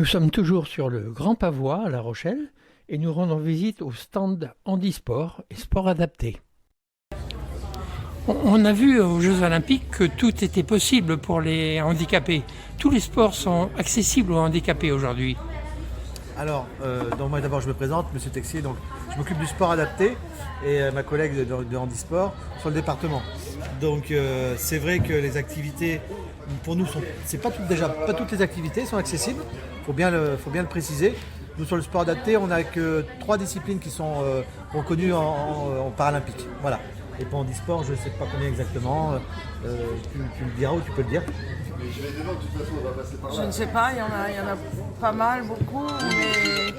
Nous sommes toujours sur le Grand Pavois à La Rochelle et nous rendons visite au stand handisport et sport adapté. On a vu aux Jeux Olympiques que tout était possible pour les handicapés. Tous les sports sont accessibles aux handicapés aujourd'hui. Alors, donc moi d'abord je me présente, Monsieur Texier, donc je m'occupe du sport adapté et ma collègue de handisport sur le département. Donc c'est vrai que les activités pour nous c'est pas toutes les activités sont accessibles, faut bien le préciser. Nous sur le sport adapté, on n'a que 3 disciplines qui sont reconnues en paralympique. Voilà. Et pour handisport, je ne sais pas combien exactement. Tu le diras ou tu peux le dire. Je ne sais pas, il y en a pas mal, beaucoup, mais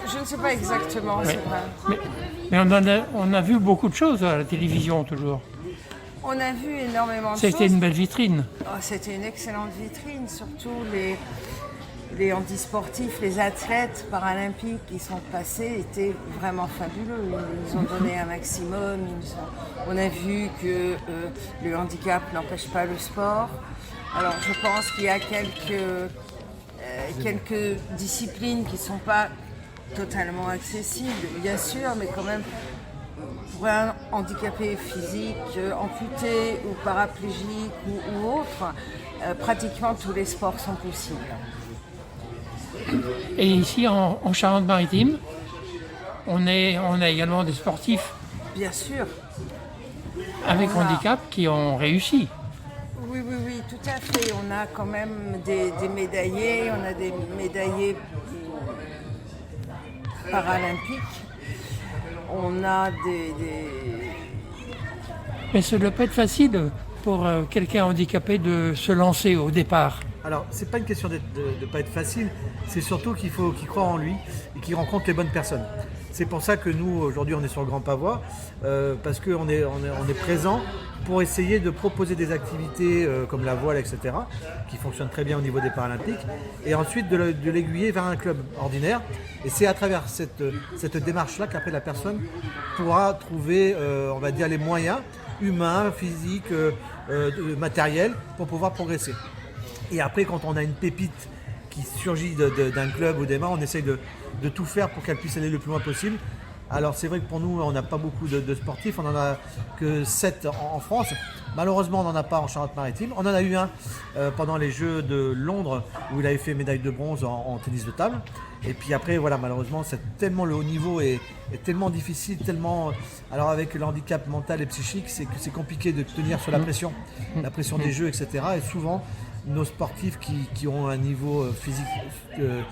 je ne sais pas exactement, c'est vrai. Mais on a vu beaucoup de choses à la télévision toujours. On a vu énormément de choses. C'était une belle vitrine. Oh, c'était une excellente vitrine, surtout les handisportifs, les athlètes paralympiques qui sont passés étaient vraiment fabuleux. Ils ont donné un maximum. On a vu que le handicap n'empêche pas le sport. Alors je pense qu'il y a quelques disciplines qui ne sont pas totalement accessibles, bien sûr, mais quand même pour un handicapé physique, amputé ou paraplégique ou autre, pratiquement tous les sports sont possibles. Et ici en Charente-Maritime, on a également des sportifs Bien sûr. avec handicap qui ont réussi. Oui, tout à fait. On a quand même des médaillés, on a des médaillés paralympiques, on a des... Mais ce ne doit pas être facile pour quelqu'un handicapé de se lancer au départ. Alors, c'est pas une question de ne pas être facile, c'est surtout qu'il faut qu'il croit en lui et qu'il rencontre les bonnes personnes. C'est pour ça que nous, aujourd'hui, on est sur le Grand Pavois, parce qu'on est présent pour essayer de proposer des activités comme la voile, etc., qui fonctionnent très bien au niveau des Paralympiques, et ensuite de l'aiguiller vers un club ordinaire. Et c'est à travers cette démarche-là qu'après la personne pourra trouver, on va dire, les moyens humains, physiques, matériels, pour pouvoir progresser. Et après, quand on a une pépite qui surgit d'un club ou des mains, on essaye de tout faire pour qu'elle puisse aller le plus loin possible. Alors c'est vrai que pour nous, on n'a pas beaucoup de sportifs, on n'en a que 7 en France. Malheureusement, on n'en a pas en Charente-Maritime. On en a eu un pendant les Jeux de Londres où il avait fait médaille de bronze en tennis de table. Et puis après, voilà, malheureusement, tellement le haut niveau est tellement difficile, tellement... Alors avec le handicap mental et psychique, c'est compliqué de tenir sur la pression des Jeux, etc. Et souvent, nos sportifs qui ont un niveau physique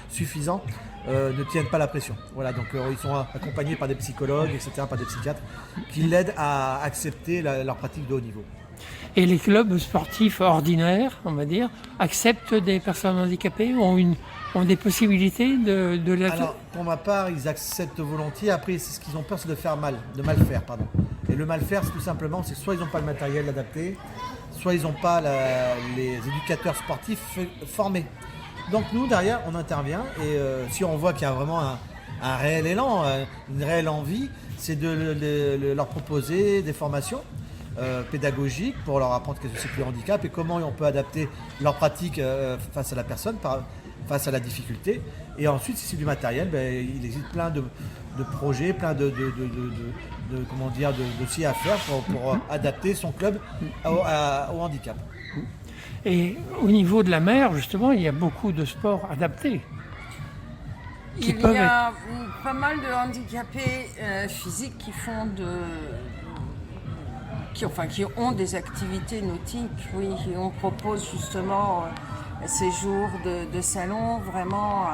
suffisant ne tiennent pas la pression. Voilà, donc ils sont accompagnés par des psychologues, etc., par des psychiatres, qui l'aident à accepter leur pratique de haut niveau. Et les clubs sportifs ordinaires, on va dire, acceptent des personnes handicapées, ont des possibilités de la... Alors, pour ma part, ils acceptent volontiers. Après, c'est ce qu'ils ont peur, c'est de mal faire, pardon. Et le mal faire, c'est tout simplement, c'est soit ils n'ont pas le matériel adapté, soit ils n'ont pas les éducateurs sportifs formés. Donc nous, derrière, on intervient et si on voit qu'il y a vraiment un réel élan, une réelle envie, c'est de leur proposer des formations pédagogiques pour leur apprendre qu'est-ce que c'est que le handicap et comment on peut adapter leur pratique face à la personne, face à la difficulté. Et ensuite, si c'est du matériel, il existe plein de projets, plein de dossiers à faire pour adapter son club au handicap. Et au niveau de la mer, justement, il y a beaucoup de sports adaptés. Il y a pas mal de handicapés physiques qui ont des activités nautiques, oui, et on propose justement ces jours de salon, vraiment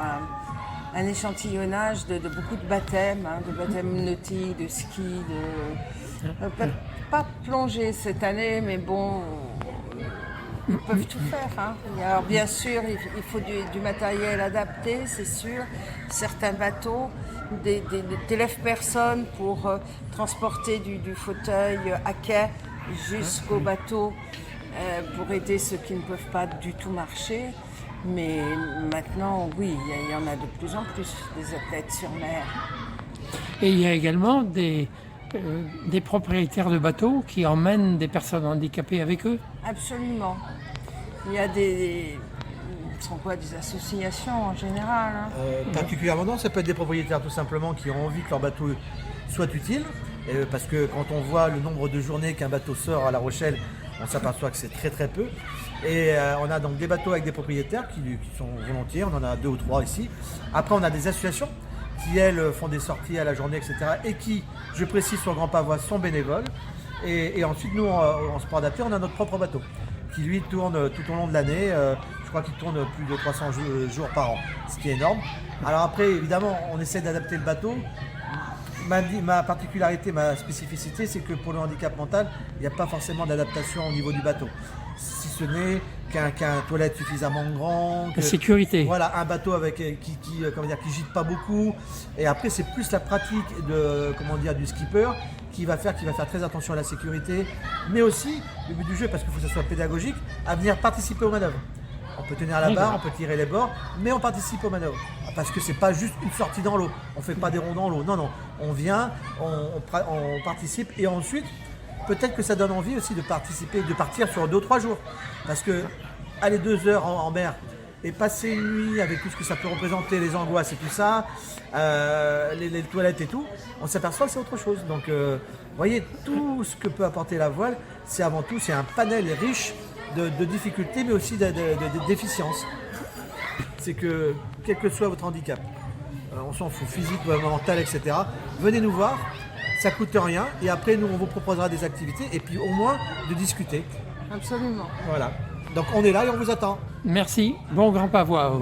un échantillonnage de beaucoup de bâtèmes nautiques, de ski, pas plongée cette année, mais bon, ils peuvent tout faire. Hein. Alors bien sûr, il faut du matériel adapté, c'est sûr, certains bateaux, des lève-personnes pour transporter du fauteuil à quai jusqu'au bateau pour aider ceux qui ne peuvent pas du tout marcher. Mais maintenant, oui, il y en a de plus en plus des athlètes sur mer. Et il y a également des propriétaires de bateaux qui emmènent des personnes handicapées avec eux. Absolument. Il y a des Ce sont quoi, des associations en général, hein. Particulièrement non, ça peut être des propriétaires tout simplement qui ont envie que leur bateau soit utile. Parce que quand on voit le nombre de journées qu'un bateau sort à La Rochelle, on s'aperçoit que c'est très très peu. Et on a donc des bateaux avec des propriétaires qui sont volontiers, on en a 2 ou 3 ici. Après on a des associations qui elles font des sorties à la journée, etc. Et qui, je précise sur Grand Pavois, sont bénévoles. Et ensuite nous en sport adapté, on a notre propre bateau qui lui tourne tout au long de l'année. Je crois qu'il tourne plus de 300 jours par an, ce qui est énorme. Alors après évidemment on essaie d'adapter le bateau. Ma particularité, ma spécificité, c'est que pour le handicap mental, il n'y a pas forcément d'adaptation au niveau du bateau. Si ce n'est qu'un toilette suffisamment grand. La sécurité. Voilà, un bateau avec, qui gîte pas beaucoup. Et après, c'est plus la pratique du skipper qui va faire très attention à la sécurité. Mais aussi, le but du jeu, parce qu'il faut que ça soit pédagogique, à venir participer aux manœuvres. On peut tenir la barre, on peut tirer les bords, mais on participe aux manœuvres. Parce que c'est pas juste une sortie dans l'eau. On fait pas des ronds dans l'eau. Non. On vient, on participe et ensuite, peut-être que ça donne envie aussi de participer, de partir sur 2 ou 3 jours. Parce que aller 2 heures en mer et passer une nuit avec tout ce que ça peut représenter, les angoisses et tout ça, les toilettes et tout, on s'aperçoit que c'est autre chose. Donc, vous voyez, tout ce que peut apporter la voile, c'est avant tout, c'est un panel riche de difficultés, mais aussi de déficiences. C'est que, quel que soit votre handicap, on s'en fout, physique, mental, etc., venez nous voir, ça coûte rien, et après, nous, on vous proposera des activités, et puis au moins de discuter. Absolument. Voilà. Donc, on est là et on vous attend. Merci. Bon Grand Pavois.